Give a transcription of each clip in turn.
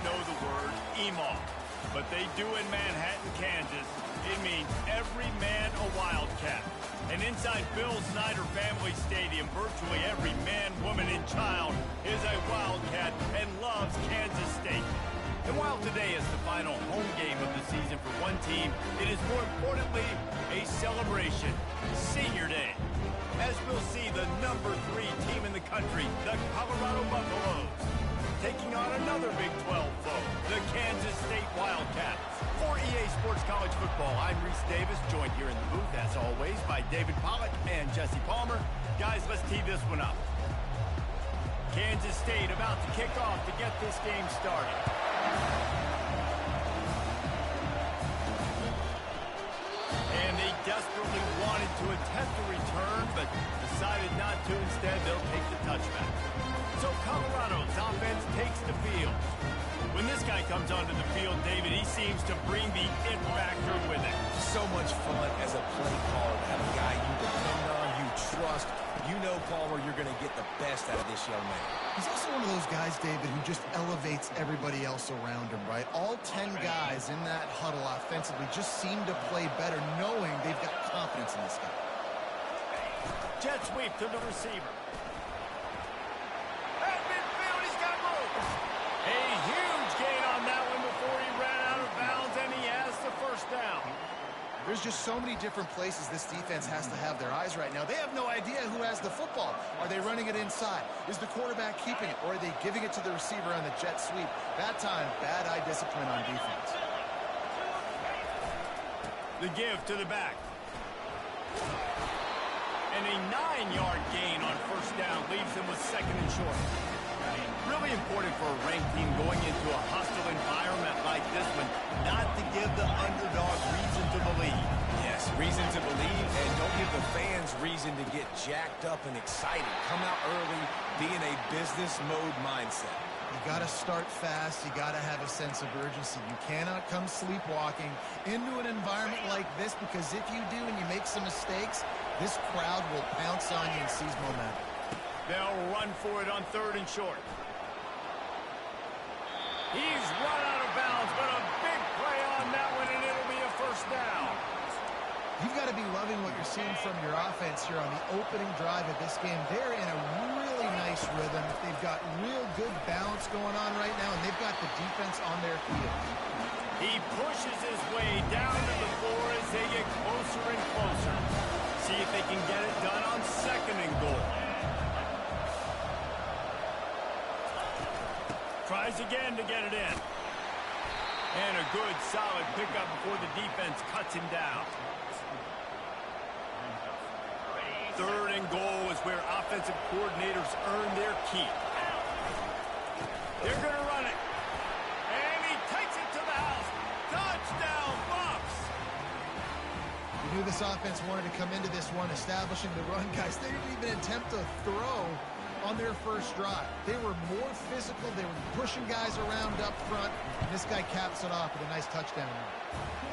know the word EMAW, but they do in Manhattan, Kansas. It means every man a Wildcat. And inside Bill Snyder Family Stadium, virtually every man, woman, and child is a Wildcat and loves Kansas State. And while today is the final home game of the season for one team, it is more importantly a celebration, Senior Day. As we'll see the number 3 team in the country, the Colorado Buffaloes, taking on another Big 12 foe, the Kansas State Wildcats. For EA Sports College Football, I'm Reese Davis, joined here in the booth, as always, by David Pollack and Jesse Palmer. Guys, let's tee this one up. Kansas State about to kick off to get this game started. And they desperately wanted to attempt a return, but decided not to. Instead, they'll take the touchback. So Colorado's offense takes the field. When this guy comes onto the field, David, he seems to bring the it factor with him. So much fun as a play caller to have a guy you depend on, you trust. You know, Palmer, you're going to get the best out of this young man. He's also one of those guys, David, who just elevates everybody else around him, right? All 10 guys in that huddle offensively just seem to play better knowing they've got confidence in this guy. Jet sweep to the receiver. At midfield, he's got room. A huge gain on that one before he ran out of bounds, and he has the first down. There's just so many different places this defense has to have their eyes right now. They have no idea who has the football. Are they running it inside? Is the quarterback keeping it? Or are they giving it to the receiver on the jet sweep? That time, bad eye discipline on defense. The give to the back. And a 9-yard gain on first down leaves them with second and short. Really important for a ranked team going into a hostile environment like this one, not to give the underdog reason to believe. Yes, reason to believe, and don't give the fans reason to get jacked up and excited. Come out early, be in a business mode mindset. You got to start fast. You got to have a sense of urgency. You cannot come sleepwalking into an environment like this, because if you do and you make some mistakes, this crowd will pounce on you and seize momentum. They'll run for it on third and short. He's run out of bounds, but a big play on that one, and it'll be a first down. You've got to be loving what you're seeing from your offense here on the opening drive of this game. They're in a really nice rhythm. They've got real good balance going on right now, and they've got the defense on their heels. He pushes his way down to the floor as they get closer and closer. See if they can get it done on second and goal. Tries again to get it in. And a good, solid pickup before the defense cuts him down. Third and goal is where offensive coordinators earn their keep. They're going to run it. And he takes it to the house. Touchdown, Buffs! We knew this offense wanted to come into this one establishing the run, guys. They didn't even attempt to throw on their first drive. They were more physical. They were pushing guys around up front. And this guy caps it off with a nice touchdown run.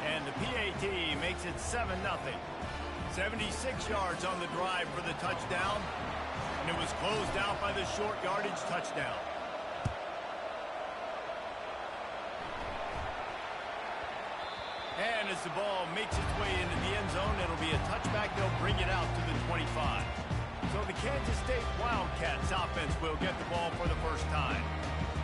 And the PAT makes it 7-0. 76 yards on the drive for the touchdown. And it was closed out by the short yardage touchdown. And as the ball makes its way into the end zone, it'll be a touchback. They'll bring it out to the 25. So the Kansas State Wildcats offense will get the ball for the first time.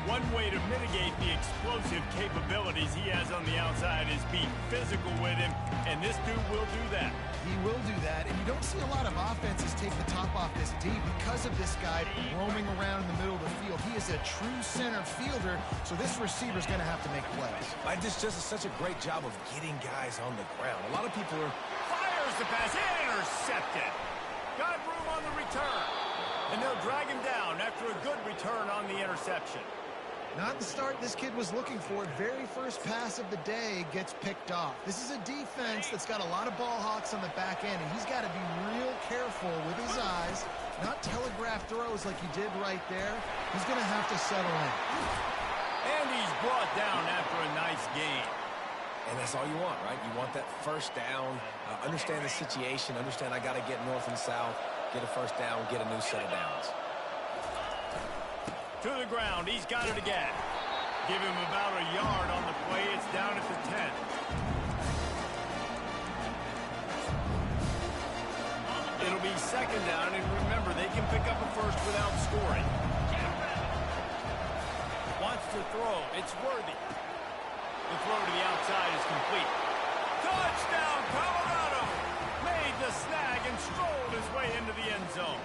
One way to mitigate the explosive capabilities he has on the outside is be physical with him, and this dude will do that. He will do that, and you don't see a lot of offenses take the top off this D because of this guy roaming around in the middle of the field. He is a true center fielder, so this receiver's going to have to make plays. I just does such a great job of getting guys on the ground. A lot of people are... Fires the pass, intercepted. Got room on the return, and they'll drag him down after a good return on the interception. Not the start this kid was looking for. Very first pass of the day gets picked off. This is a defense that's got a lot of ball hawks on the back end, and he's got to be real careful with his eyes, not telegraph throws like he did right there. He's going to have to settle in. And he's brought down after a nice gain. And that's all you want, right? You want that first down, understand the situation, understand I got to get north and south, get a first down, get a new set of downs. To the ground, he's got it again. Give him about a yard on the play. It's down at the 10. It'll be second down, and remember, they can pick up a first without scoring. Wants to throw. It's worthy. The throw to the outside is complete. Touchdown, Colorado! Made the snag and strolled his way into the end zone.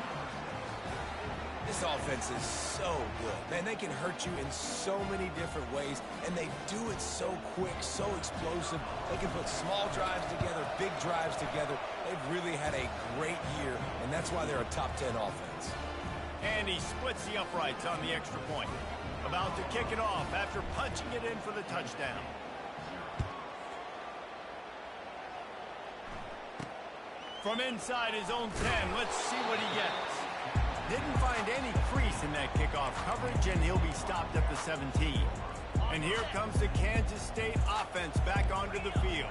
This offense is so good. Man, they can hurt you in so many different ways, and they do it so quick, so explosive. They can put small drives together, big drives together. They've really had a great year, and that's why they're a top 10 offense. And he splits the uprights on the extra point. About to kick it off after punching it in for the touchdown. From inside his own 10, let's see what he gets. Didn't find any crease in that kickoff coverage, and he'll be stopped at the 17. And here comes the Kansas State offense back onto the field.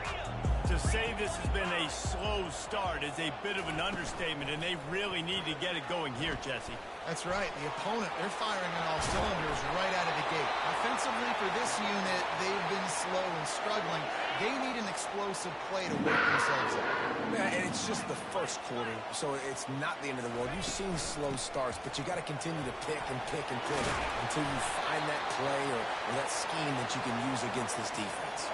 To say this has been a slow start is a bit of an understatement, and they really need to get it going here, Jesse. That's right. The opponent, they're firing on all cylinders right out of the gate. Offensively, for this unit, they've been slow and struggling. They need an explosive play to wake themselves up. Yeah, and it's just the first quarter, so it's not the end of the world. You've seen slow starts, but you got to continue to pick and pick and pick until you find that play or that scheme that you can use against this defense.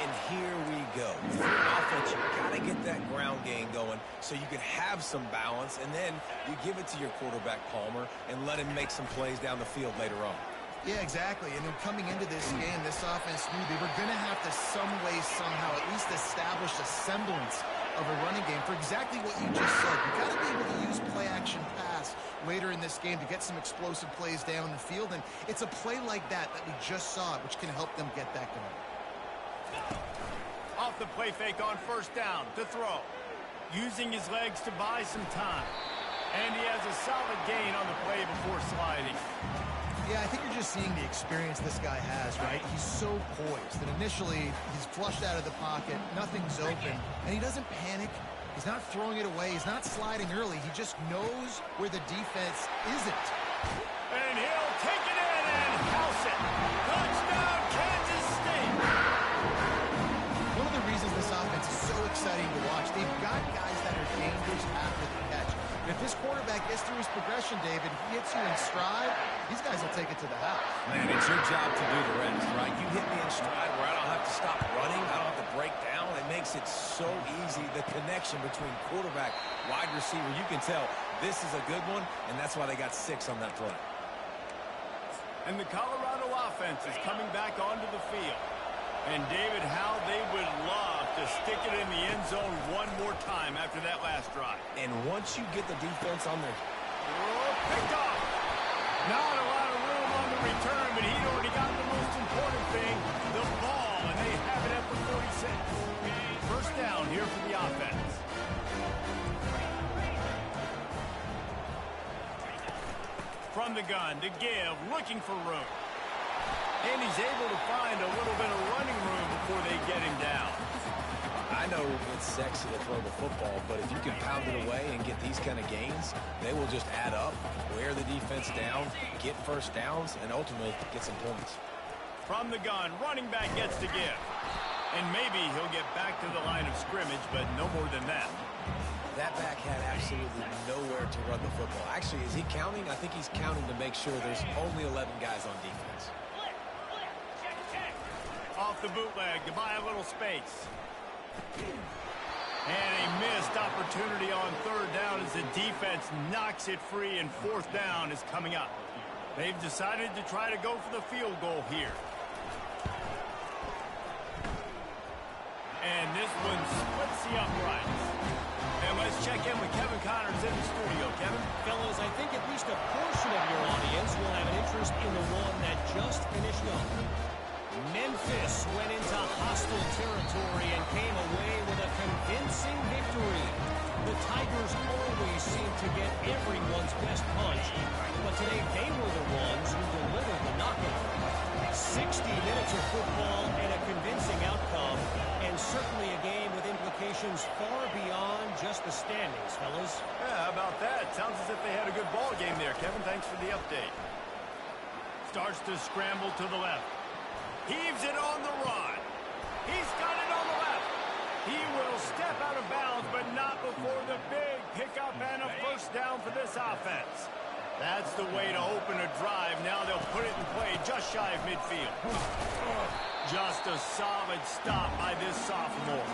And here we go. With your offense, you got to get that ground game going so you can have some balance, and then you give it to your quarterback, Palmer, and let him make some plays down the field later on. Yeah, exactly. And then coming into this game, this offense knew they were going to have to some way, somehow, at least establish a semblance of a running game for exactly what you just said. You got to be able to use play-action pass later in this game to get some explosive plays down the field, and it's a play like that we just saw, which can help them get that going. Off the play fake on first down to throw. Using his legs to buy some time. And he has a solid gain on the play before sliding. Yeah, I think you're just seeing the experience this guy has, right? He's so poised that initially he's flushed out of the pocket, nothing's open, and he doesn't panic. He's not throwing it away. He's not sliding early. He just knows where the defense isn't. And he'll take it in and house it. Touchdown, Kansas State. One of the reasons this offense is so exciting to watch, they've got guys that are dangerous after the catch. If this quarterback gets through his progression, David, he hits you in stride, these guys will take it to the house. Man, it's your job to do the rest, right? You hit me in stride where I don't have to stop running, I don't have to break down. It makes it so easy, the connection between quarterback, wide receiver. You can tell this is a good one, and that's why they got 6 on that play. And the Colorado offense is coming back onto the field. And, David, how they would love to stick it in the end zone one more time after that last drive. And once you get the defense on their... Picked off. Not a lot of room on the return, but he'd already got the most important thing, the ball, and they have it at the 46. First down here for the offense. From the gun to give, looking for room. And he's able to find a little bit of running room before they get him down. I know it's sexy to throw the football, but if you can pound it away and get these kind of gains, they will just add up, wear the defense down, get first downs, and ultimately get some points. From the gun, running back gets to give. And maybe he'll get back to the line of scrimmage, but no more than that. That back had absolutely nowhere to run the football. Actually, is he counting? I think he's counting to make sure there's only 11 guys on defense. Off the bootleg to buy a little space. And a missed opportunity on third down as the defense knocks it free, and fourth down is coming up. They've decided to try to go for the field goal here. And this one splits the uprights. And let's check in with Kevin Connors in the studio. Kevin? Fellas, I think at least a portion of your audience will have an interest in the one that just finished up. Memphis went into hostile territory and came away with a convincing victory. The Tigers always seem to get everyone's best punch, but today they were the ones who delivered the knockout. 60 minutes of football and a convincing outcome, and certainly a game with implications far beyond just the standings, fellas. Yeah, how about that? Sounds as if they had a good ball game there, Kevin. Thanks for the update. starts to scramble to the left. Heaves it on the run. He's got it on the left. He will step out of bounds, but not before the big pickup and a first down for this offense. That's the way to open a drive. Now they'll put it in play just shy of midfield. Just a solid stop by this sophomore.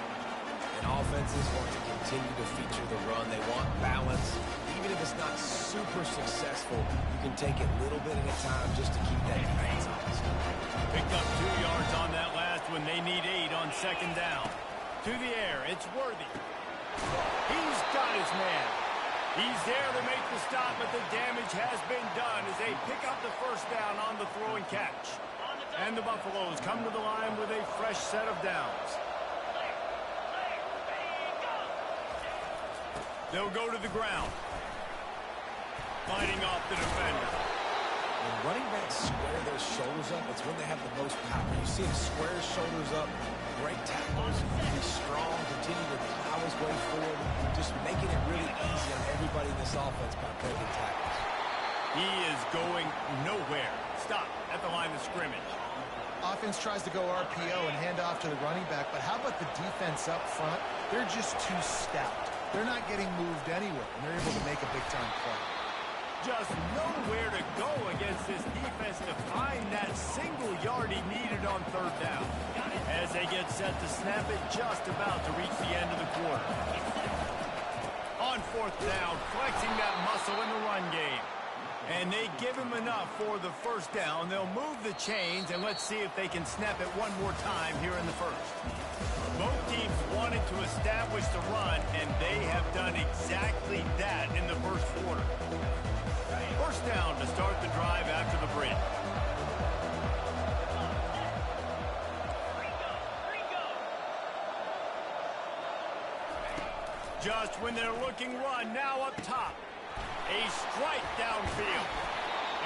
And offenses want to continue to feature the run. They want balance. Even if it's not super successful, you can take it little bit at a time just to keep that defense honest. Picked up 2 yards on that last one. They need 8 on second down. To the air, it's Worthy. He's got his man. He's there to make the stop, but the damage has been done as they pick up the first down on the throw and catch. And the Buffaloes come to the line with a fresh set of downs. They'll go to the ground. Fighting off the defender. When running backs square their shoulders up, it's when they have the most power. You see him square his shoulders up, great tackles, he's strong, continue to plow his way forward, just making it really easy on everybody in this offense by breaking tackles. He is going nowhere. Stop at the line of scrimmage. Offense tries to go RPO and hand off to the running back, but how about the defense up front? They're just too stout. They're not getting moved anywhere, and they're able to make a big-time play. Just nowhere to go against this defense to find that single yard he needed on third down. As they get set to snap it, just about to reach the end of the quarter. On fourth down, flexing that muscle in the run game. And they give him enough for the first down. They'll move the chains, and let's see if they can snap it one more time here in the first. Both teams wanted to establish the run, and they have done exactly that in the first quarter. First down to start the drive after the break. Just when they're looking run, now up top. A strike downfield.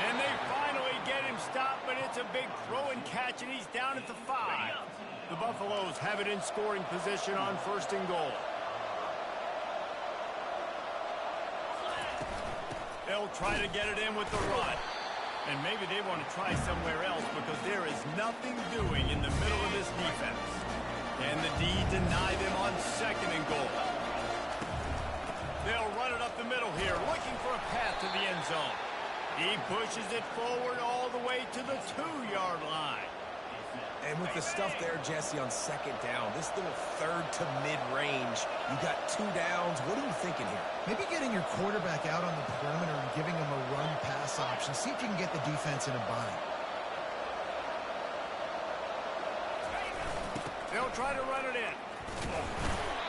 And they finally get him stopped, but it's a big throw and catch, and he's down at the 5. The Buffaloes have it in scoring position on first and goal. They'll try to get it in with the run. And maybe they want to try somewhere else because there is nothing doing in the middle of this defense. And the D deny them on second and goal. They'll run it up the middle here, looking for a path to the end zone. He pushes it forward all the way to the 2-yard line. And with the stuff there, Jesse, on second down, this little third to mid-range, you got 2 downs. What are you thinking here? Maybe getting your quarterback out on the perimeter and giving him a run-pass option. See if you can get the defense in a bind. They'll try to run it in.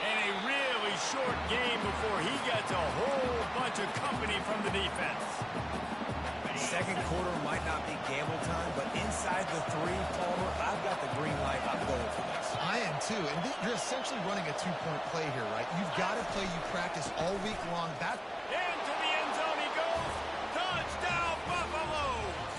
And a really short game before he gets a whole bunch of company from the defense. Second quarter might not be gamble time, but inside the 3, Palmer, I've got the green light. I'm going for this. I am too, and you're essentially running a 2-point play here, right? You've got to play you practice all week long. Into the end zone he goes. Touchdown, Buffaloes!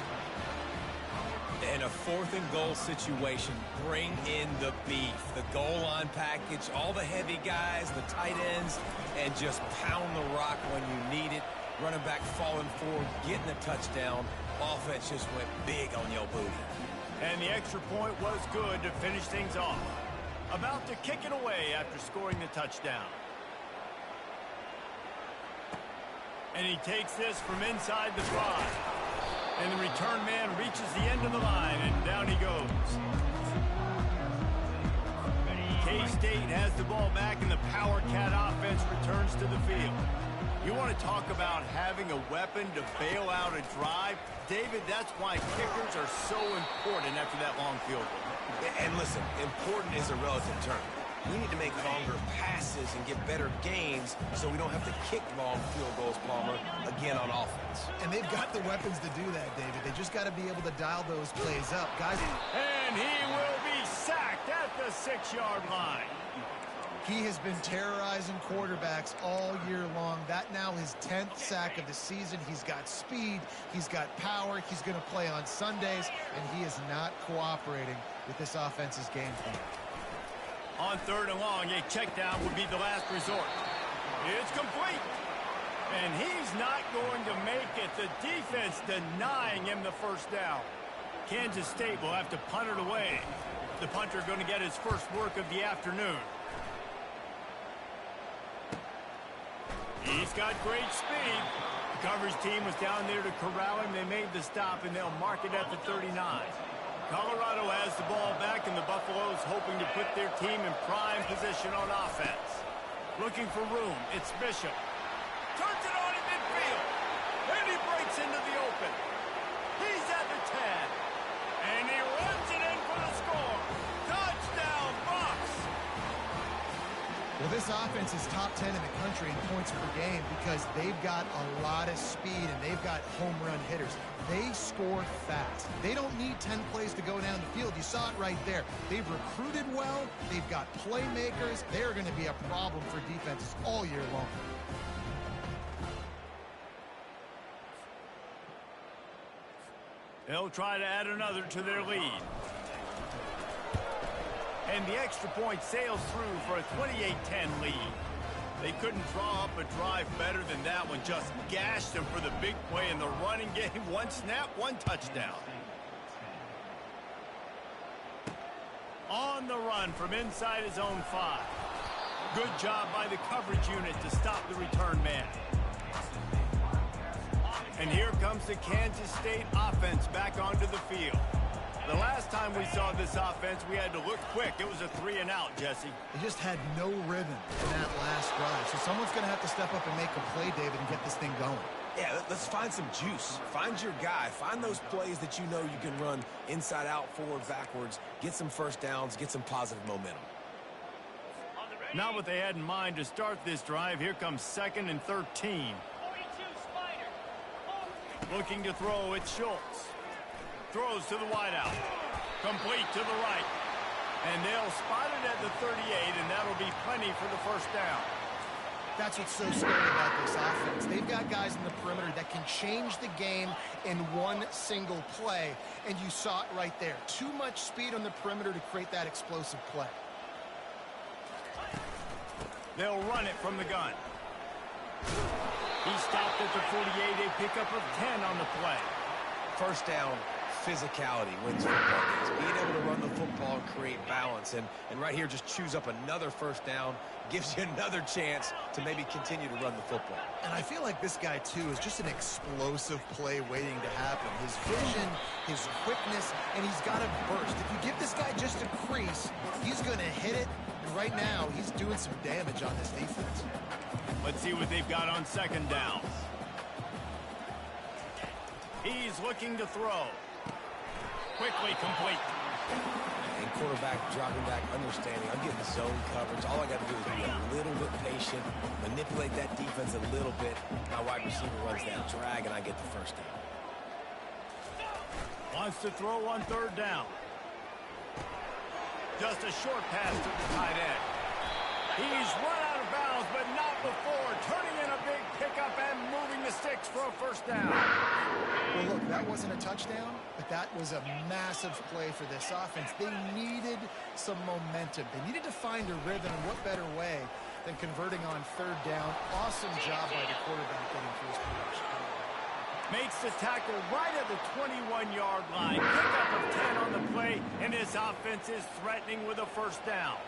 In a 4th and goal situation, bring in the beef. The goal line package, all the heavy guys, the tight ends, and just pound the rock when you need it. Running back falling forward, getting the touchdown. Offense just went big on your booty. And the extra point was good to finish things off. About to kick it away after scoring the touchdown. And he takes this from inside the 5. And the return man reaches the end of the line, and down he goes. K-State has the ball back, and the Power Cat offense returns to the field. You want to talk about having a weapon to bail out a drive? David, that's why kickers are so important after that long field goal. And listen, important is a relative term. We need to make longer passes and get better gains so we don't have to kick long field goals, Palmer, again on offense. And they've got the weapons to do that, David. They just got to be able to dial those plays up. Guys. And he will be sacked at the 6-yard line. He has been terrorizing quarterbacks all year long. That now his 10th sack of the season. He's got speed. He's got power. He's going to play on Sundays, and he is not cooperating with this offense's game plan. On 3rd and long, a check down would be the last resort. It's complete. And he's not going to make it. The defense denying him the first down. Kansas State will have to punt it away. The punter going to get his first work of the afternoon. He's got great speed. The coverage team was down there to corral him. They made the stop, and they'll mark it at the 39. Colorado has the ball back, and the Buffaloes hoping to put their team in prime position on offense. Looking for room. It's Bishop. Turns it on in midfield. And he breaks into the open. He's at the 10. And he runs it in for the score. Touchdown, Bucs! Well, this offense is top 10 in the country in points per game because they've got a lot of speed and they've got home run hitters. They score fast. They don't need 10 plays to go down the field. You saw it right there. They've recruited well. They've got playmakers. They're going to be a problem for defenses all year long. They'll try to add another to their lead. And the extra point sails through for a 28-10 lead. They couldn't draw up a drive better than that one. Just gashed them for the big play in the running game. One snap, one touchdown. On the run from inside his own 5. Good job by the coverage unit to stop the return man. And here comes the Kansas State offense back onto the field. The last time we saw this offense, we had to look quick. It was a 3-and-out, Jesse. They just had no rhythm in that last drive. So someone's going to have to step up and make a play, David, and get this thing going. Yeah, let's find some juice. Find your guy. Find those plays that you know you can run inside out, forward, backwards. Get some first downs. Get some positive momentum. Not what they had in mind to start this drive. Here comes 2nd and 13. Looking to throw, it's Schultz. Throws to the wideout. Complete to the right. And they'll spot it at the 38, and that'll be plenty for the first down. That's what's so scary about this offense. They've got guys in the perimeter that can change the game in one single play, and you saw it right there. Too much speed on the perimeter to create that explosive play. They'll run it from the gun. He stopped at the 48, a pickup of 10 on the play. First down, physicality wins football games. Being able to run the football and create balance. And right here, just choose up another first down. Gives you another chance to maybe continue to run the football. And I feel like this guy, too, is just an explosive play waiting to happen. His vision, his quickness, and he's got a burst. If you give this guy just a crease, he's going to hit it. And right now, he's doing some damage on this defense. Let's see what they've got on 2nd down. He's looking to throw. Quickly complete. And quarterback dropping back, understanding. I'm getting zone coverage. All I got to do is be a little bit patient, manipulate that defense a little bit. My wide receiver runs that drag, and I get the first down. Wants to throw on 3rd down. Just a short pass to the tight end. He's run out of bounds, but not before. Turning in a big pickup and moving the sticks for a first down. Well, look, that wasn't a touchdown, but that was a massive play for this offense. They needed some momentum. They needed to find a rhythm, and what better way than converting on 3rd down. Awesome job by the quarterback getting through his progression. Makes the tackle right at the 21-yard line. Pickup of 10 on the play, and his offense is threatening with a first down.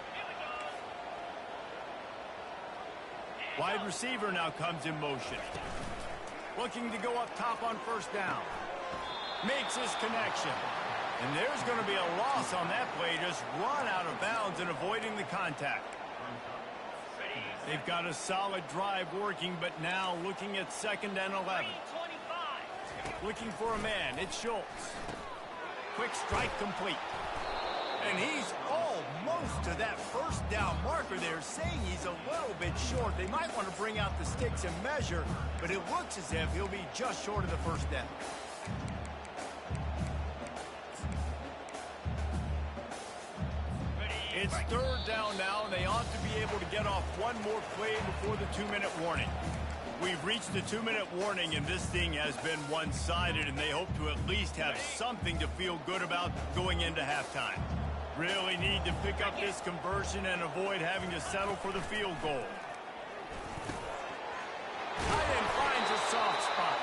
Wide receiver now comes in motion. Looking to go up top on 1st down. Makes his connection. And there's going to be a loss on that play. Just run out of bounds and avoiding the contact. They've got a solid drive working, but now looking at 2nd and 11. Looking for a man. It's Schultz. Quick strike complete. And he's almost to that first down marker there, saying he's a little bit short. They might want to bring out the sticks and measure, but it looks as if he'll be just short of the first down. It's 3rd down now, and they ought to be able to get off one more play before the 2-minute warning. We've reached the 2-minute warning, and this thing has been one-sided, and they hope to at least have something to feel good about going into halftime. Really need to pick up this conversion and avoid having to settle for the field goal. Tight end finds a soft spot.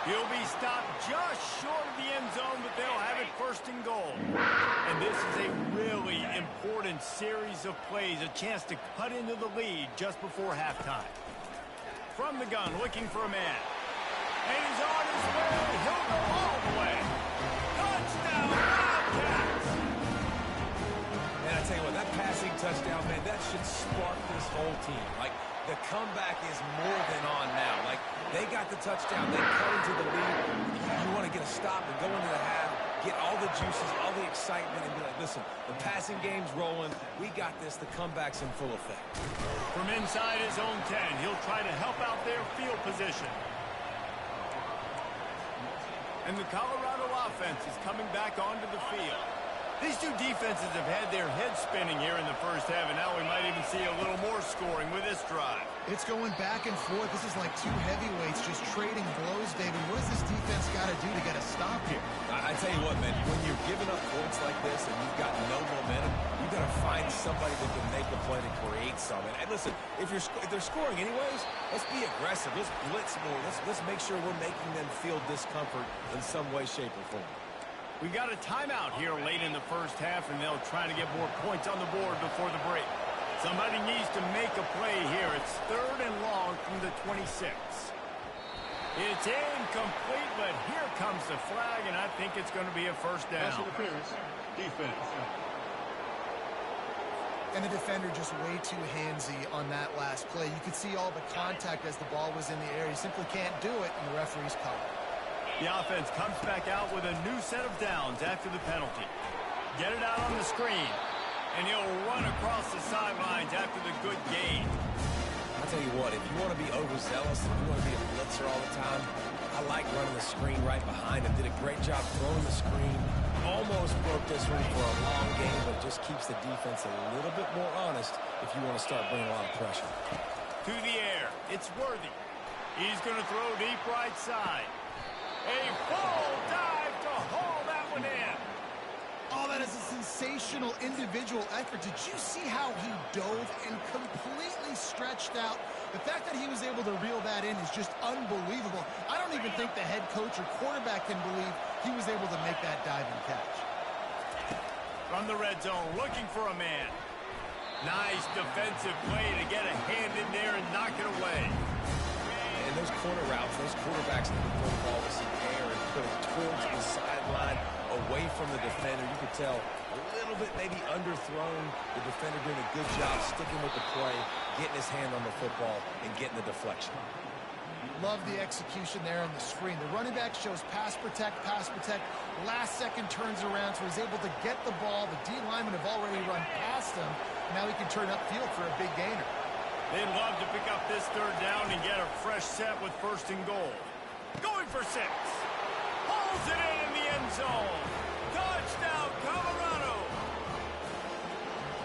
He'll be stopped just short of the end zone, but they'll have it first and goal. And this is a really important series of plays, a chance to cut into the lead just before halftime. From the gun, looking for a man. And he's on his way. He'll go all the way. Touchdown, Wildcats! Man, I tell you what, that passing touchdown, man, that should spark this whole team. Like, the comeback is more than on now. Like, they got the touchdown. They cut into the lead. You want to get a stop and go into the half, get all the juices, all the excitement, and be like, listen, the passing game's rolling. We got this. The comeback's in full effect. From inside his own 10, he'll try to help out their field position. And the Colorado offense is coming back onto the field. These two defenses have had their heads spinning here in the first half, and now we might even see a little more scoring with this drive. It's going back and forth. This is like two heavyweights just trading blows, David. What does this defense got to do to get a stop here? I tell you what, man, when you're giving up points like this and you've got no momentum, you've got to find somebody that can make a play to create something. And listen, if they're scoring anyways, let's be aggressive. Let's blitz more. Let's make sure we're making them feel discomfort in some way, shape, or form. We got a timeout here late in the first half, and they'll try to get more points on the board before the break. Somebody needs to make a play here. It's 3rd and long from the 26. It's incomplete, but here comes the flag, and I think it's going to be a first down. Pass interference, defense. And the defender just way too handsy on that last play. You could see all the contact as the ball was in the air. He simply can't do it, and the referee's called. The offense comes back out with a new set of downs after the penalty. Get it out on the screen, and he'll run across the sidelines after the good gain. I'll tell you what, if you want to be overzealous, if you want to be a blitzer all the time, I like running the screen right behind him. Did a great job throwing the screen. Almost broke this one for a long game, but just keeps the defense a little bit more honest if you want to start bringing a lot of pressure. To the air, it's Worthy. He's going to throw deep right side. A full dive to haul that one in. Oh, that is a sensational individual effort. Did you see how he dove and completely stretched out? The fact that he was able to reel that in is just unbelievable. I don't even think the head coach or quarterback can believe he was able to make that dive and catch. From the red zone, looking for a man. Nice defensive play to get a hand in there and knock it away. And those corner routes, those quarterbacks that can throw the ball with some air and put it towards the sideline, away from the defender. You could tell a little bit maybe underthrown. The defender doing a good job sticking with the play, getting his hand on the football, and getting the deflection. Love the execution there on the screen. The running back shows pass protect, last second turns around, so he's able to get the ball. The D linemen have already run past him. Now he can turn upfield for a big gainer. They'd love to pick up this 3rd down and get a fresh set with 1st and goal. Going for 6. Pulls it in the end zone. Touchdown, Colorado.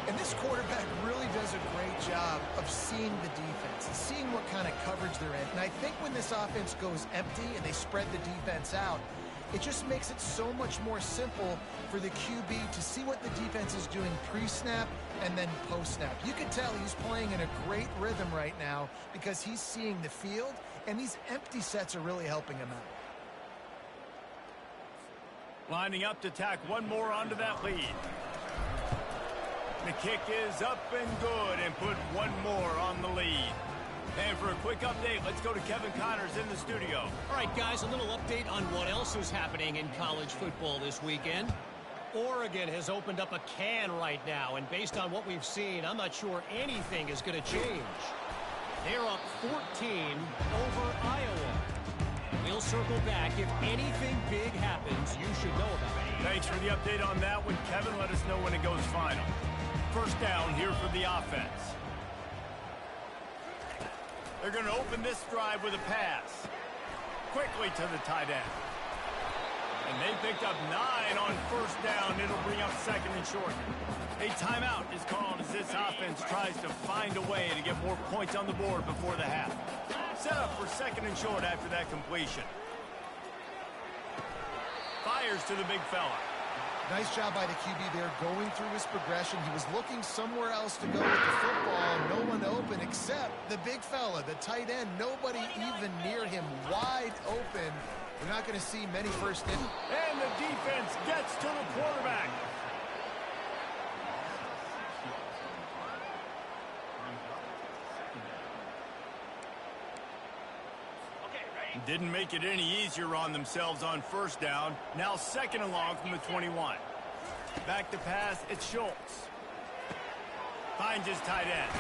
And this quarterback really does a great job of seeing the defense and seeing what kind of coverage they're in. And I think when this offense goes empty and they spread the defense out, it just makes it so much more simple for the QB to see what the defense is doing pre-snap and then post-snap. You can tell he's playing in a great rhythm right now because he's seeing the field, and these empty sets are really helping him out. Lining up to tack one more onto that lead. The kick is up and good and put one more on the lead. And for a quick update, let's go to Kevin Connors in the studio. All right, guys, a little update on what else is happening in college football this weekend. Oregon has opened up a can right now, and based on what we've seen, I'm not sure anything is going to change. They're up 14 over Iowa. We'll circle back. If anything big happens, you should know about it. Thanks for the update on that one, Kevin. Let us know when it goes final. First down here for the offense. They're going to open this drive with a pass. Quickly to the tight end. And they picked up 9 on 1st down. It'll bring up 2nd and short. A timeout is called as this offense tries to find a way to get more points on the board before the half. Set up for 2nd and short after that completion. Fires to the big fella. Nice job by the QB there going through his progression. He was looking somewhere else to go with the football. No one open except the big fella, the tight end. Nobody even near him, wide open. We're not going to see many first in. And the defense gets to the quarterback. Didn't make it any easier on themselves on first down. Now second and long from the 21. Back to pass, it's Schultz. Finds his tight end.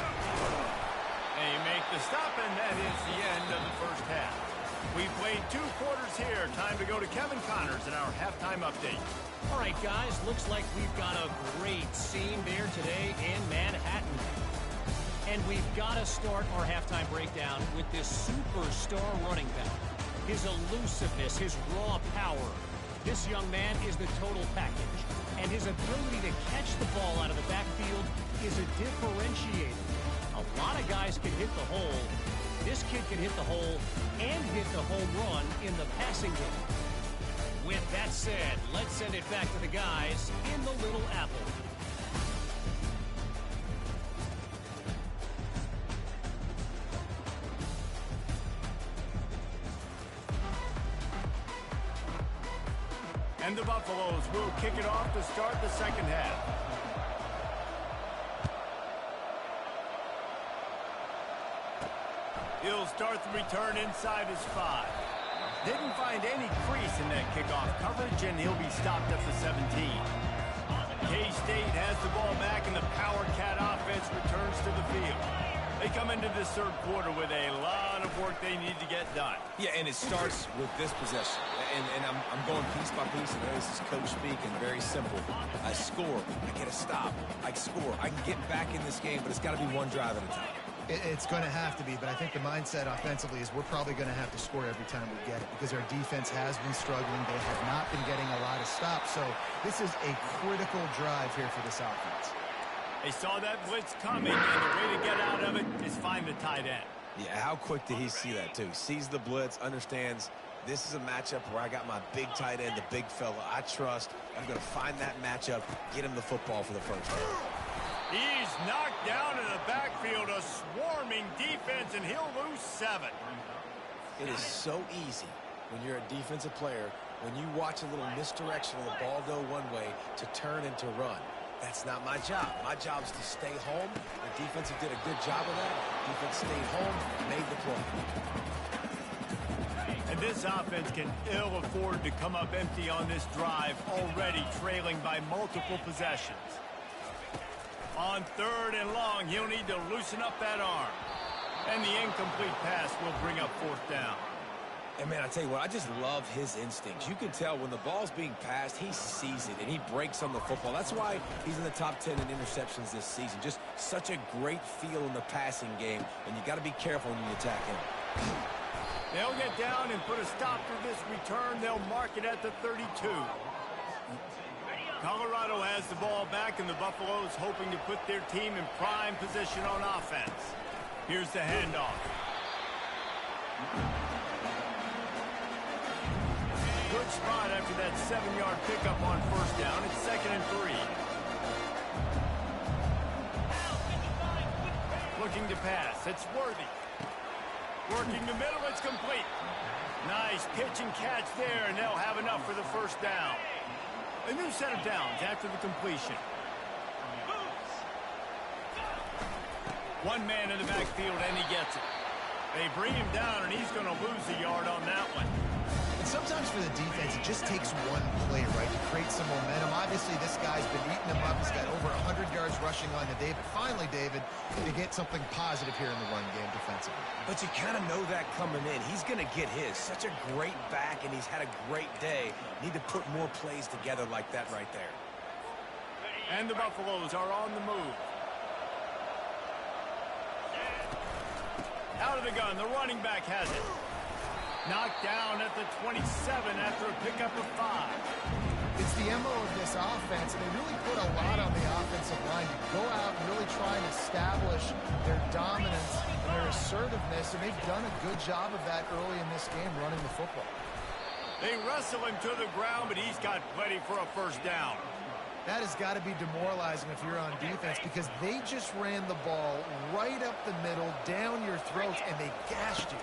They make the stop, and that is the end of the first half. We played 2 quarters here. Time to go to Kevin Connors in our halftime update. All right, guys, looks like we've got a great scene there today in Manhattan. And we've got to start our halftime breakdown with this superstar running back. His elusiveness, his raw power. This young man is the total package. And his ability to catch the ball out of the backfield is a differentiator. A lot of guys can hit the hole. This kid can hit the hole and hit the home run in the passing game. With that said, let's send it back to the guys in the Little Apple. And the Buffaloes will kick it off to start the second half. He'll start the return inside his 5. Didn't find any crease in that kickoff coverage, and he'll be stopped at the 17. K-State has the ball back, and the Power Cat offense returns to the field. They come into this third quarter with a lot of work they need to get done. Yeah, and it starts with this possession. And I'm going piece by piece, and this is coach speak, and very simple. I score, I get a stop, I score. I can get back in this game, but it's got to be one drive at a time. It's going to have to be, but I think the mindset offensively is we're probably going to have to score every time we get it because our defense has been struggling. They have not been getting a lot of stops, so this is a critical drive here for this offense. They saw that blitz coming, and the way to get out of it is find the tight end. Yeah, how quick did he see that, too? Sees the blitz, understands this is a matchup where I got my big tight end, the big fella I trust. I'm going to find that matchup, get him the football for the first down. He's knocked down in the backfield, a swarming defense, and he'll lose 7. It is so easy when you're a defensive player, when you watch a little misdirection of the ball go one way to turn and to run. That's not my job. My job is to stay home. The defense did a good job of that. Defense stayed home and made the play. And this offense can ill afford to come up empty on this drive, already trailing by multiple possessions. On third and long, he'll need to loosen up that arm. And the incomplete pass will bring up 4th down. And, man, I tell you what, I just love his instincts. You can tell when the ball's being passed, he sees it, and he breaks on the football. That's why he's in the top 10 in interceptions this season. Just such a great feel in the passing game, and you got to be careful when you attack him. They'll get down and put a stop to this return. They'll mark it at the 32. Colorado has the ball back, and the Buffaloes hoping to put their team in prime position on offense. Here's the handoff. Good spot after that 7-yard pickup on first down. It's 2nd and 3. Looking to pass. It's Worthy. Working the middle. It's complete. Nice pitch and catch there, and they'll have enough for the first down. A new set of downs after the completion. One man in the backfield, and he gets it. They bring him down, and he's going to lose a yard on that one. And sometimes for the defense, it just takes one play, right, to create some momentum. Obviously, this guy's been eating them up. He's got over 100 yards rushing on to David. Finally, David, to get something positive here in the run game defensively. But you kind of know that coming in. He's going to get his. Such a great back, and he's had a great day. Need to put more plays together like that right there. And the Buffaloes are on the move. Out of the gun, the running back has it. Knocked down at the 27 after a pickup of 5. It's the MO of this offense, and they really put a lot on the offensive line to go out and really try and establish their dominance and their assertiveness, and they've done a good job of that early in this game running the football. They wrestle him to the ground, but he's got plenty for a first down. That has got to be demoralizing if you're on defense because they just ran the ball right up the middle, down your throats, and they gashed you.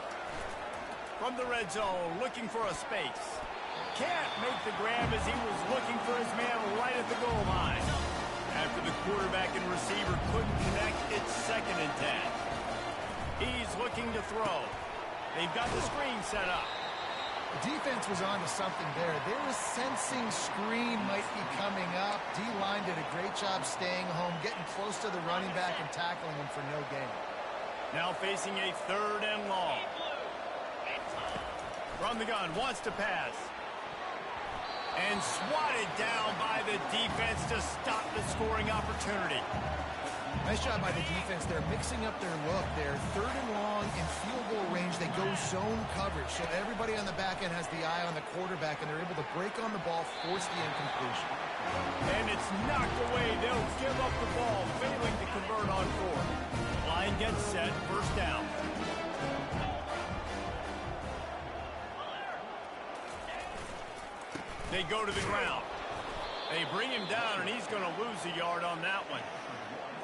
From the red zone, looking for a space. Can't make the grab as he was looking for his man right at the goal line. After the quarterback and receiver couldn't connect, it's 2nd and 10. He's looking to throw. They've got the screen set up. The defense was on to something there. They were sensing screen might be coming up. D-line did a great job staying home, getting close to the running back and tackling him for no gain. Now facing a 3rd and long. From the gun, wants to pass. And swatted down by the defense to stop the scoring opportunity. Nice job by the defense. They're mixing up their look. They're 3rd and long in field goal range. They go zone coverage. So everybody on the back end has the eye on the quarterback, and they're able to break on the ball, force the incompletion. And it's knocked away. They'll give up the ball, failing to convert on 4th. Line gets set, 1st down. They go to the ground. They bring him down, and he's going to lose a yard on that one.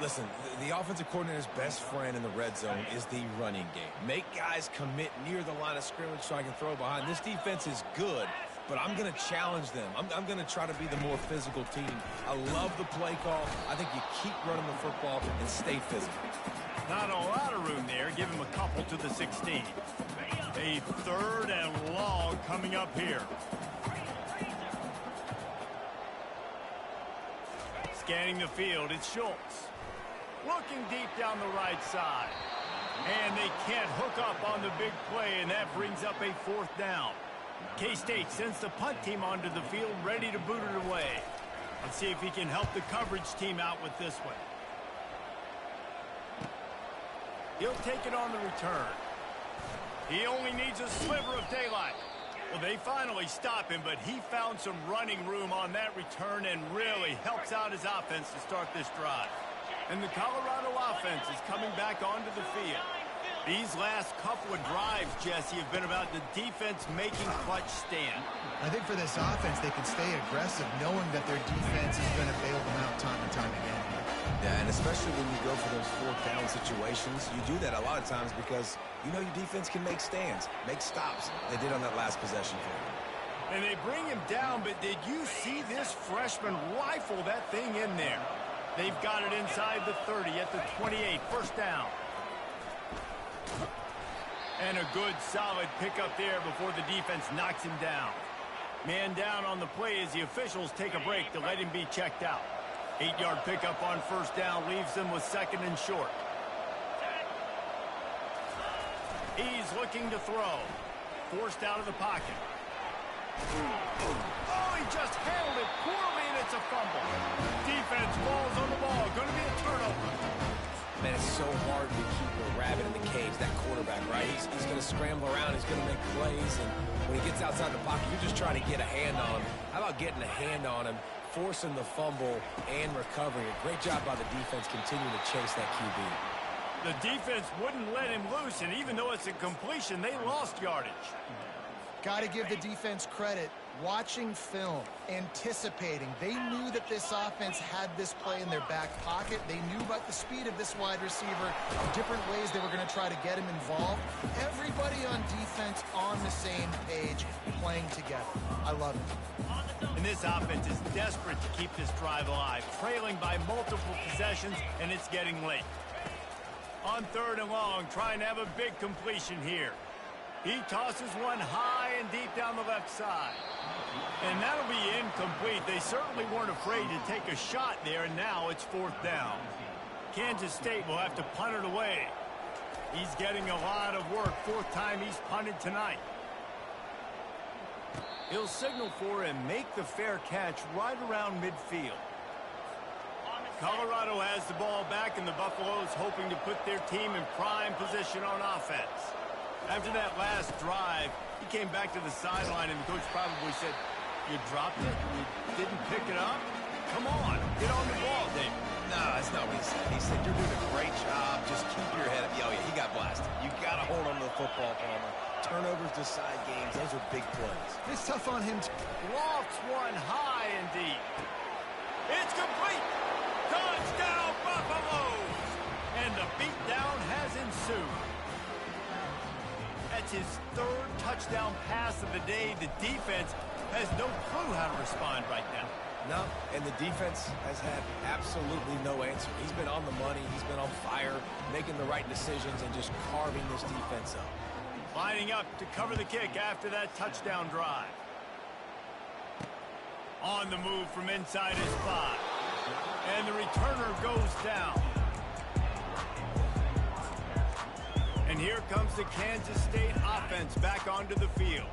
Listen, the offensive coordinator's best friend in the red zone is the running game. Make guys commit near the line of scrimmage so I can throw behind. This defense is good, but I'm going to challenge them. I'm going to try to be the more physical team. I love the play call. I think you keep running the football and stay physical. Not a lot of room there. Give him a couple to the 16. A 3rd and long coming up here. Scanning the field, it's Schultz. Looking deep down the right side. And they can't hook up on the big play, and that brings up a 4th down. K-State sends the punt team onto the field, ready to boot it away. Let's see if he can help the coverage team out with this one. He'll take it on the return. He only needs a sliver of daylight. Well, they finally stop him, but he found some running room on that return and really helps out his offense to start this drive. And the Colorado offense is coming back onto the field. These last couple of drives, Jesse, have been about the defense making clutch stand. I think for this offense, they can stay aggressive knowing that their defense is going to bail them out time and time again. Yeah, and especially when you go for those 4th down situations, you do that a lot of times because you know your defense can make stands, make stops. They did on that last possession for you. And they bring him down, but did you see this freshman rifle that thing in there? They've got it inside the 30 at the 28, 1st down. And a good solid pickup there before the defense knocks him down. Man down on the play as the officials take a break to let him be checked out. 8-yard pickup on 1st down leaves them with 2nd and short. He's looking to throw. Forced out of the pocket. Oh, he just handled it poorly, and it's a fumble. Defense falls on the ball. Going to be a turnover. Man, it's so hard to keep a rabbit in the cage, that quarterback, right? He's going to scramble around. He's going to make plays, and when he gets outside the pocket, you're just trying to get a hand on him. How about getting a hand on him, forcing the fumble, and recovering it? Great job by the defense continuing to chase that QB. The defense wouldn't let him loose, and even though it's a completion, they lost yardage. Got to give the defense credit. Watching film, anticipating. They knew that this offense had this play in their back pocket. They knew about the speed of this wide receiver, different ways they were going to try to get him involved. Everybody on defense on the same page, playing together. I love it. And this offense is desperate to keep this drive alive, trailing by multiple possessions, and it's getting late. On 3rd and long, trying to have a big completion here. He tosses one high and deep down the left side. And that'll be incomplete. They certainly weren't afraid to take a shot there, and now it's 4th down. Kansas State will have to punt it away. He's getting a lot of work. 4th time he's punted tonight. He'll signal for and make the fair catch right around midfield. Colorado has the ball back, and the Buffaloes hoping to put their team in prime position on offense. After that last drive, he came back to the sideline, and the coach probably said, "You dropped it? You didn't pick it up? Come on, get on the ball, Dave." No, that's not what he said. He said, "You're doing a great job. Just keep your head up." Oh, yeah, he got blasted. You got to hold on to the football, Palmer. Turnovers decide games. Those are big plays. It's tough on him. Lofts one high and deep. It's complete. Touchdown, Buffaloes. And the beatdown has ensued. That's his third touchdown pass of the day. The defense has no clue how to respond right now. No, and the defense has had absolutely no answer. He's been on the money. He's been on fire, making the right decisions and just carving this defense up. Lining up to cover the kick after that touchdown drive. On the move from inside his 5. And the returner goes down. And here comes the Kansas State offense back onto the field.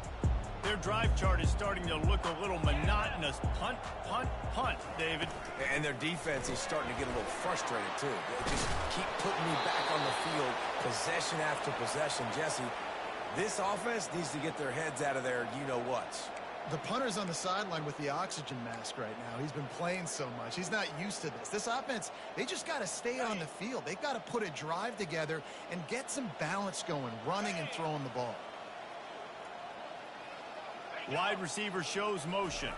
Their drive chart is starting to look a little monotonous. Punt, punt, punt, David. And their defense is starting to get a little frustrated, too. They just keep putting me back on the field, possession after possession. Jesse, this offense needs to get their heads out of their you-know-whats. The punter's on the sideline with the oxygen mask right now. He's been playing so much. He's not used to this. This offense, they just got to stay on the field. They've got to put a drive together and get some balance going, running and throwing the ball. Wide receiver shows motion.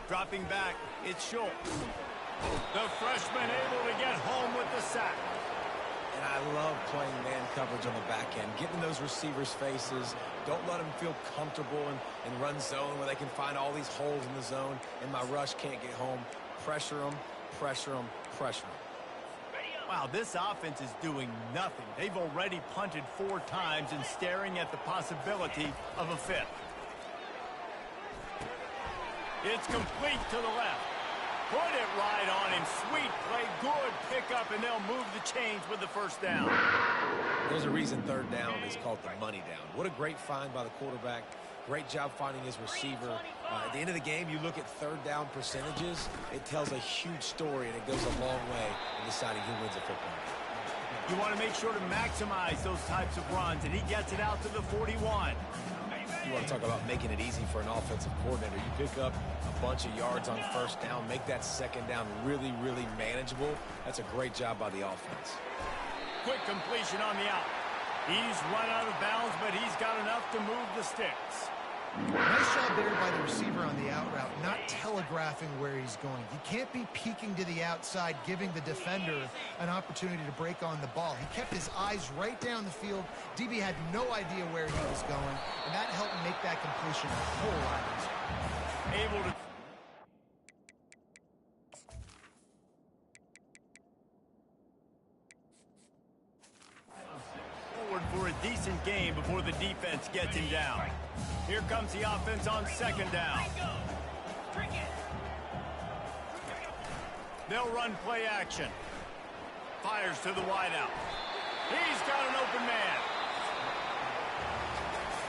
Dropping back, it's Schultz. The freshman able to get home with the sack. And I love playing man coverage on the back end, getting those receivers' faces. Don't let them feel comfortable in run zone where they can find all these holes in the zone and my rush can't get home. Pressure them, pressure them, pressure them. Wow, this offense is doing nothing. They've already punted 4 times and staring at the possibility of a 5th. It's complete to the left. Put it right on him. Sweet play. Good pickup, and they'll move the chains with the first down. There's a reason third down is called the money down. What a great find by the quarterback. Great job finding his receiver. At the end of the game, you look at third down percentages. It tells a huge story, and it goes a long way in deciding who wins a football game. You want to make sure to maximize those types of runs, and he gets it out to the 41. You want to talk about making it easy for an offensive coordinator. You pick up a bunch of yards on first down, make that second down really, really manageable. That's a great job by the offense. Quick completion on the out. He's run out of bounds, but he's got enough to move the sticks. Nice job there by the receiver on the out route, not telegraphing where he's going. You can't be peeking to the outside, giving the defender an opportunity to break on the ball. He kept his eyes right down the field. DB had no idea where he was going, and that helped make that completion a whole lot easier. Able to... forward for a decent game before the defense gets him down. Here comes the offense on second down. They'll run play action. Fires to the wideout. He's got an open man.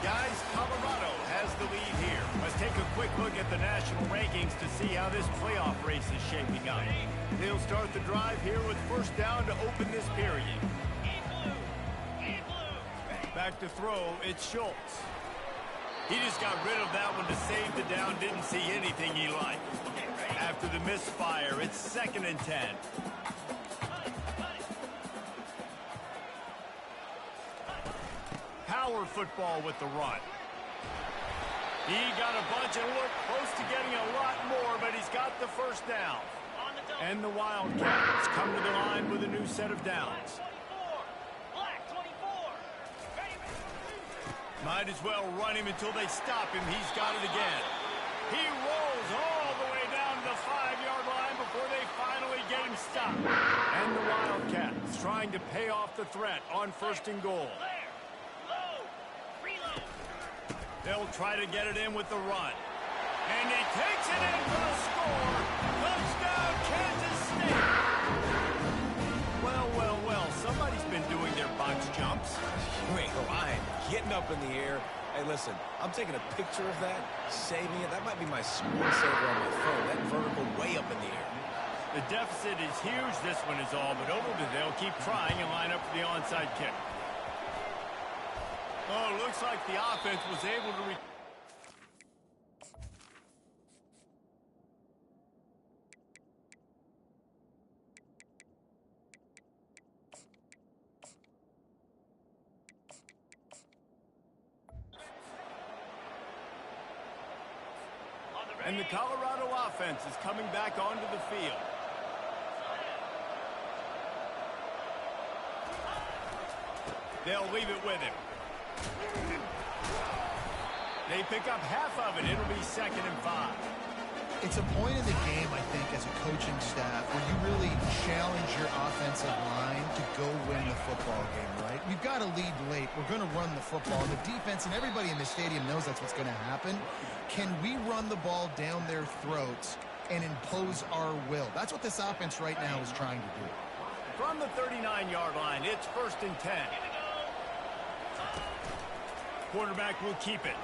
Guys, Colorado has the lead here. Let's take a quick look at the national rankings to see how this playoff race is shaping up. They'll start the drive here with first down to open this period. Back to throw, it's Schultz. He just got rid of that one to save the down, didn't see anything he liked. After the misfire, it's 2nd and 10. Power football with the run. He got a bunch and looked close to getting a lot more, but he's got the first down. And the Wildcats come to the line with a new set of downs. Might as well run him until they stop him. He's got it again. He rolls all the way down to the 5-yard line before they finally get him stopped. And the Wildcats trying to pay off the threat on 1st and goal. They'll try to get it in with the run. And he takes it in for the score. Touchdown, Kansas State. Well, well, well. Somebody's been doing their box jumps. You ain't lying. Getting up in the air. Hey, listen, I'm taking a picture of that, saving it. That might be my screensaver on my phone. That vertical way up in the air. The deficit is huge, this one is all, but they'll keep trying and line up for the onside kick. Oh, looks like the offense was able to... And the Colorado offense is coming back onto the field. They'll leave it with him. They pick up half of it. It'll be 2nd and 5. It's a point in the game, I think, as a coaching staff, where you really challenge your offensive line to go win the football game, right? We've got to lead late. We're going to run the football. And the defense and everybody in the stadium knows that's what's going to happen. Can we run the ball down their throats and impose our will? That's what this offense right now is trying to do. From the 39-yard line, it's 1st and 10. Quarterback will keep it.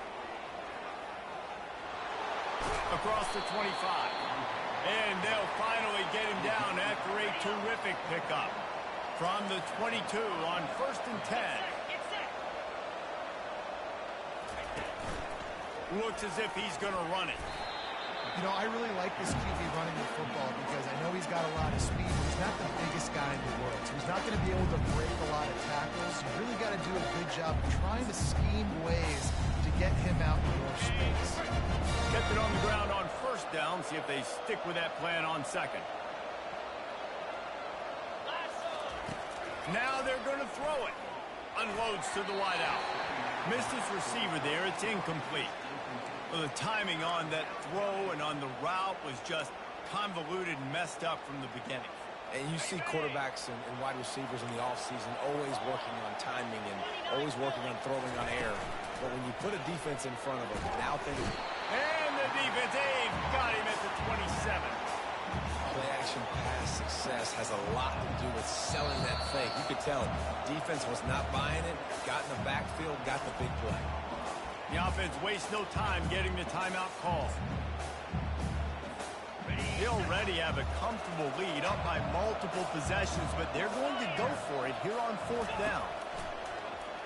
Across the 25. And they'll finally get him down after a terrific pickup. From the 22 on 1st and 10. Looks as if he's going to run it. You know, I really like this QB running the football because I know he's got a lot of speed, but he's not the biggest guy in the world. So he's not going to be able to break a lot of tackles. You really got to do a good job trying to scheme ways to get him out in more space. Kept it on the ground on 1st down. See if they stick with that plan on 2nd. Now they're going to throw it. Unloads to the wideout. Missed his receiver there. It's incomplete. Well, the timing on that throw and on the route was just convoluted and messed up from the beginning. And you see quarterbacks and wide receivers in the offseason always working on timing and always working on throwing on air. But when you put a defense in front of them, now think... And the defense, they've got him at the 27. Play-action pass success has a lot to do with selling that fake. You could tell defense was not buying it, got in the backfield, got the big play. The offense wastes no time getting the timeout call. They already have a comfortable lead up by multiple possessions, but they're going to go for it here on 4th down.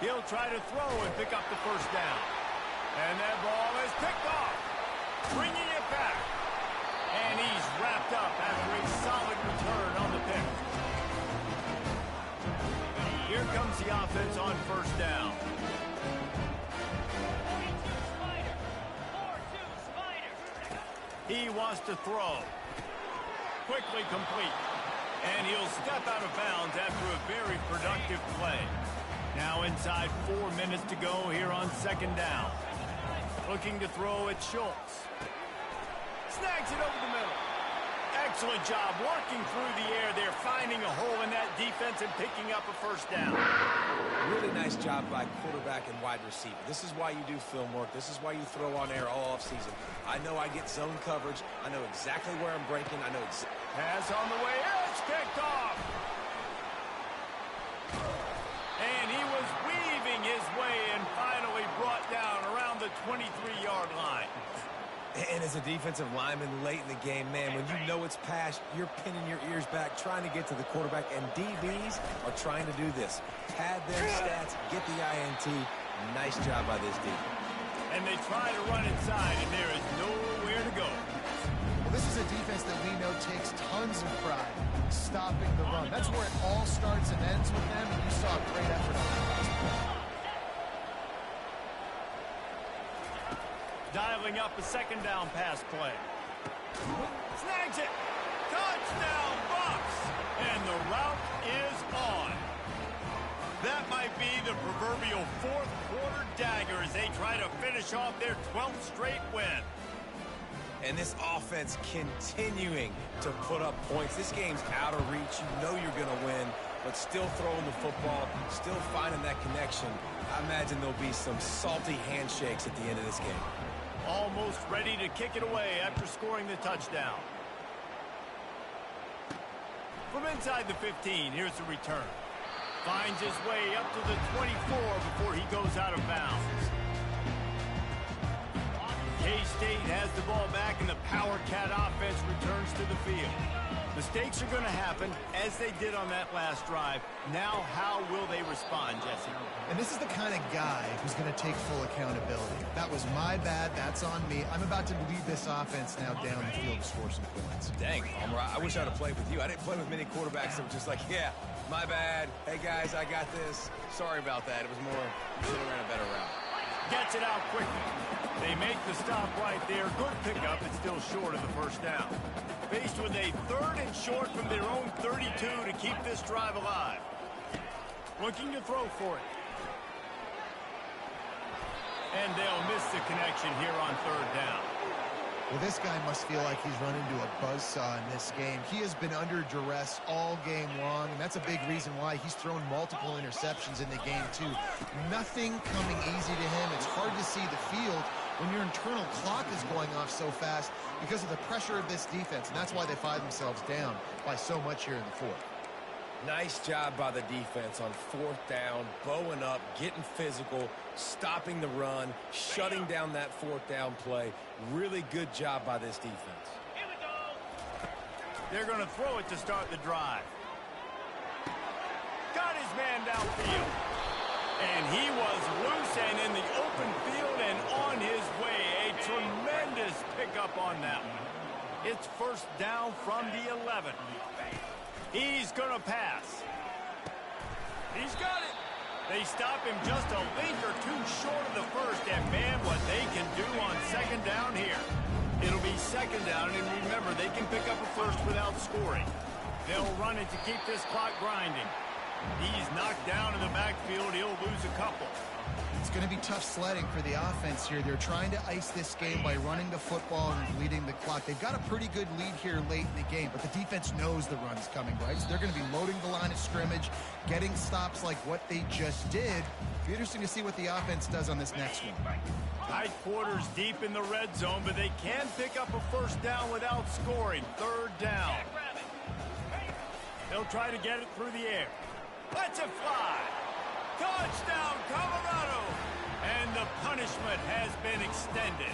He'll try to throw and pick up the 1st down. And that ball is picked off, bringing it back. And he's wrapped up after a solid return on the pick. Here comes the offense on 1st down. He wants to throw. Quickly complete. And he'll step out of bounds after a very productive play. Now inside 4 minutes to go here on 2nd down. Looking to throw at Schultz. Snags it over the middle. Excellent job working through the air there, finding a hole in that defense and picking up a 1st down. Really nice job by quarterback and wide receiver. This is why you do film work. This is why you throw on air all offseason. I know I get zone coverage. I know exactly where I'm breaking. I know Pass on the way. It's picked off. And he was weaving his way and finally brought down around the 23-yard line. And as a defensive lineman late in the game, man, when you know it's pass, you're pinning your ears back, trying to get to the quarterback, and DBs are trying to do this. Pad their stats, get the INT. Nice job by this D. And they try to run inside, and there is nowhere to go. Well, this is a defense that we know takes tons of pride stopping the run. That's where it all starts and ends with them, and you saw a great effort on that last play. Dialing up a 2nd down pass play. Snags it. Touchdown, Bucks. And the route is on. That might be the proverbial 4th quarter dagger as they try to finish off their 12th straight win. And this offense continuing to put up points. This game's out of reach. You know you're going to win, but still throwing the football, still finding that connection. I imagine there'll be some salty handshakes at the end of this game. Almost ready to kick it away after scoring the touchdown. From inside the 15, here's the return. Finds his way up to the 24 before he goes out of bounds. K-State has the ball back, and the Power Cat offense returns to the field. Mistakes are going to happen, as they did on that last drive. Now, how will they respond, Jesse? And this is the kind of guy who's going to take full accountability. That was my bad. That's on me. I'm about to lead this offense now down the field to score some points. Dang, Palmer, I wish I'd have played with you. I didn't play with many quarterbacks that were just like, yeah, my bad. Hey, guys, I got this. Sorry about that. It was more, should have ran a better route. Gets it out quickly. They make the stop right there. Good pickup. It's still short of the first down. Faced with a 3rd and short from their own 32 to keep this drive alive. Looking to throw for it. And they'll miss the connection here on 3rd down. Well, this guy must feel like he's run into a buzzsaw in this game. He has been under duress all game long, and that's a big reason why he's thrown multiple interceptions in the game, too. Nothing coming easy to him. It's hard to see the field when your internal clock is going off so fast because of the pressure of this defense, and that's why they find themselves down by so much here in the 4th. Nice job by the defense on 4th down, bowing up, getting physical, stopping the run, shutting down that 4th down play. Really good job by this defense. Here we go. They're going to throw it to start the drive. Got his man downfield. And he was loose and in the open field and on his way. A tremendous pickup on that one. It's 1st down from the 11. He's going to pass. He's got it. They stop him just a link or two short of the first, and man, what they can do on 2nd down here. It'll be 2nd down, and remember, they can pick up a first without scoring. They'll run it to keep this clock grinding. He's knocked down in the backfield. He'll lose a couple. It's going to be tough sledding for the offense here. They're trying to ice this game by running the football and bleeding the clock. They've got a pretty good lead here late in the game, but the defense knows the run's coming, right? So they're going to be loading the line of scrimmage, getting stops like what they just did. It'll be interesting to see what the offense does on this next one. Tight quarters deep in the red zone, but they can pick up a 1st down without scoring. 3rd down. They'll try to get it through the air. Let's it fly. Touchdown, Colorado! And the punishment has been extended.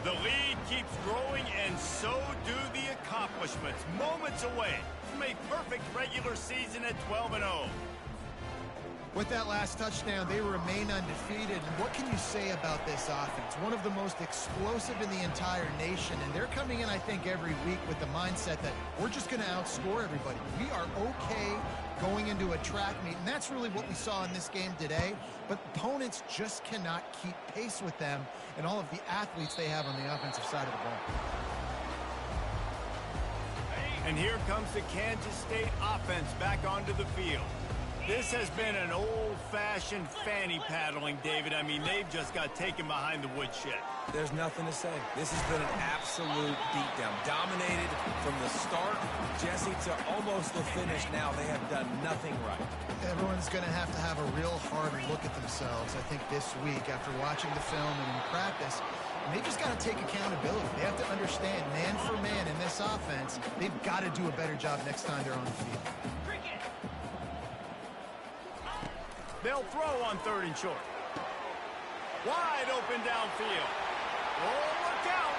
The lead keeps growing, and so do the accomplishments. Moments away from a perfect regular season at 12-0. With that last touchdown, they remain undefeated. And what can you say about this offense? One of the most explosive in the entire nation. And they're coming in, I think, every week with the mindset that we're just going to outscore everybody. We are okay going into a track meet. And that's really what we saw in this game today. But opponents just cannot keep pace with them and all of the athletes they have on the offensive side of the ball. And here comes the Kansas State offense back onto the field. This has been an old-fashioned fanny paddling, David. I mean, they've just got taken behind the woodshed. There's nothing to say. This has been an absolute beatdown. Dominated from the start, Jesse, to almost the finish now. They have done nothing right. Everyone's going to have a real hard look at themselves, I think, this week after watching the film and in practice. And they just got to take accountability. They have to understand, man for man in this offense, they've got to do a better job next time they're on the field. They'll throw on 3rd and short. Wide open downfield. Oh, look out!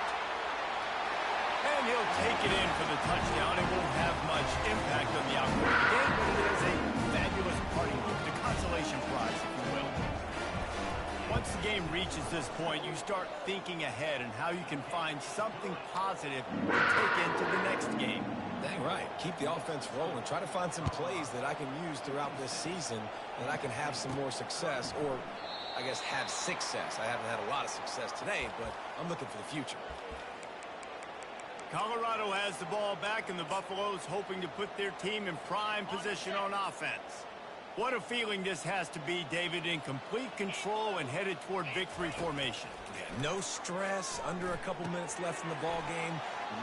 And he'll take it in for the touchdown. It won't have much impact on the outcome of the game, but it is a fabulous party move, the consolation prize, if you will. Once the game reaches this point, you start thinking ahead and how you can find something positive to take into the next game. Dang right. Keep the offense rolling. Try to find some plays that I can use throughout this season that I can have some more success, or I guess have success. I haven't had a lot of success today, but I'm looking for the future. Colorado has the ball back, and the Buffaloes hoping to put their team in prime position on offense. What a feeling this has to be, David, in complete control and headed toward victory formation. Yeah, no stress, under a couple minutes left in the ball game,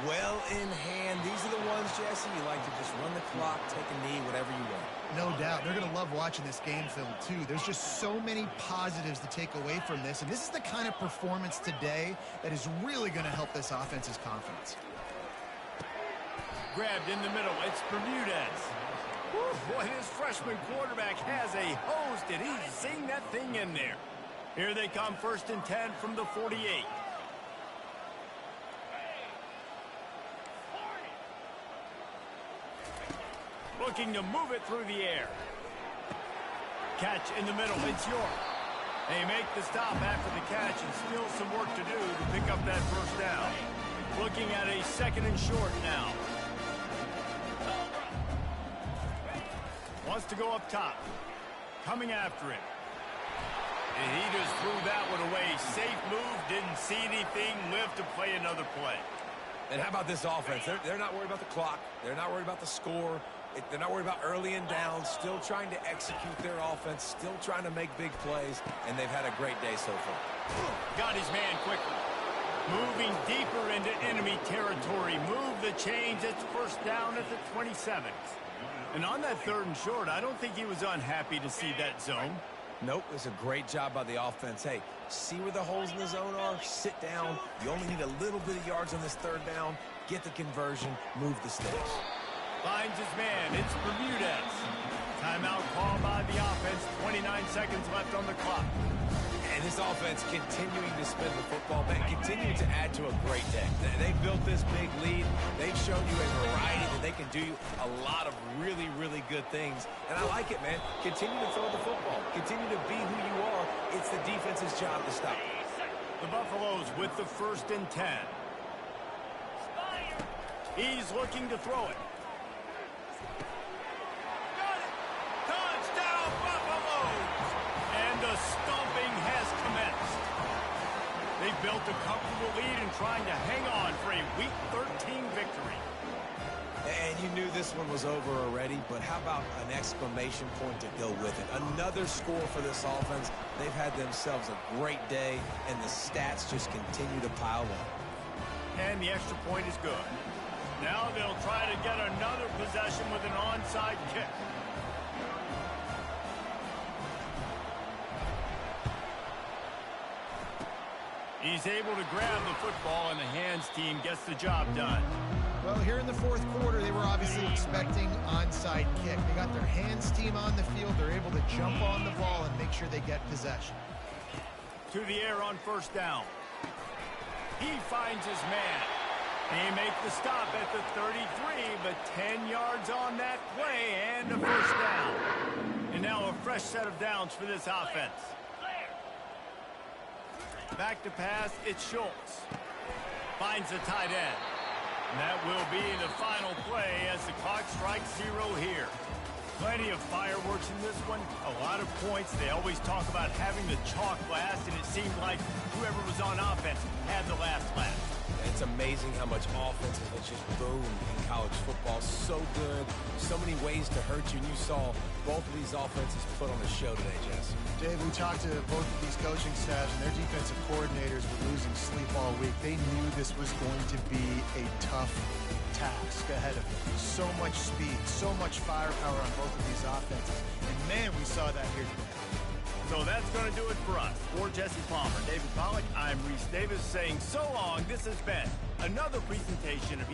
well in hand. These are the ones, Jesse, you like to just run the clock, take a knee, whatever you want. No doubt. They're going to love watching this game film, too. There's just so many positives to take away from this, and this is the kind of performance today that is really going to help this offense's confidence. Grabbed in the middle. It's Bermudez. Whew, boy, this freshman quarterback has a hose. Did he sing that thing in there? Here they come, 1st and 10 from the 48. Looking to move it through the air. Catch in the middle. It's York. They make the stop after the catch, and still some work to do to pick up that 1st down. Looking at a 2nd and short now. Wants to go up top. Coming after it. And he just threw that one away. Safe move, didn't see anything, lived to play another play. And how about this offense? They're not worried about the clock. They're not worried about the score. They're not worried about early and down. Still trying to execute their offense. Still trying to make big plays. And they've had a great day so far. Got his man quickly. Moving deeper into enemy territory. Move the chains. It's first down at the 27. And on that 3rd and short, I don't think he was unhappy to see that zone. Nope, it's a great job by the offense. Hey, see where the holes in the zone are? Sit down. You only need a little bit of yards on this 3rd down. Get the conversion. Move the sticks. Finds his man. It's Bermudez. Timeout call by the offense. 29 seconds left on the clock. And this offense continuing to spin the football, man, continuing to add to a great day. They've built this big lead. They've shown you a variety that they can do a lot of really, really good things. And I like it, man. Continue to throw the football. Continue to be who you are. It's the defense's job to stop. The Buffaloes with the 1st and 10. He's looking to throw it. Got it! Touchdown, Buffaloes! And the stomping has commenced. They've built a comfortable lead and trying to hang on for a Week 13 victory. And you knew this one was over already, but how about an exclamation point to go with it? Another score for this offense. They've had themselves a great day, and the stats just continue to pile up. And the extra point is good. Now they'll try to get another possession with an onside kick. He's able to grab the football, and the hands team gets the job done. Well, here in the 4th quarter, they were obviously expecting onside kick. They got their hands team on the field. They're able to jump on the ball and make sure they get possession. To the air on 1st down. He finds his man. They make the stop at the 33, but 10 yards on that play and a 1st down. And now a fresh set of downs for this offense. Back to pass, it's Schultz. Finds the tight end. And that will be the final play as the clock strikes 0 here. Plenty of fireworks in this one. A lot of points. They always talk about having the chalk last, and it seemed like whoever was on offense had the last laugh. It's amazing how much offense has just boomed in college football. So good. So many ways to hurt you. And you saw both of these offenses put on a show today, Jess. Dave, we talked to both of these coaching staffs, and their defensive coordinators were losing sleep all week. They knew this was going to be a tough task ahead of them. So much speed, so much firepower on both of these offenses. And, man, we saw that here today. So that's going to do it for us. For Jesse Palmer, David Pollack, I'm Reese Davis saying so long. This has been another presentation of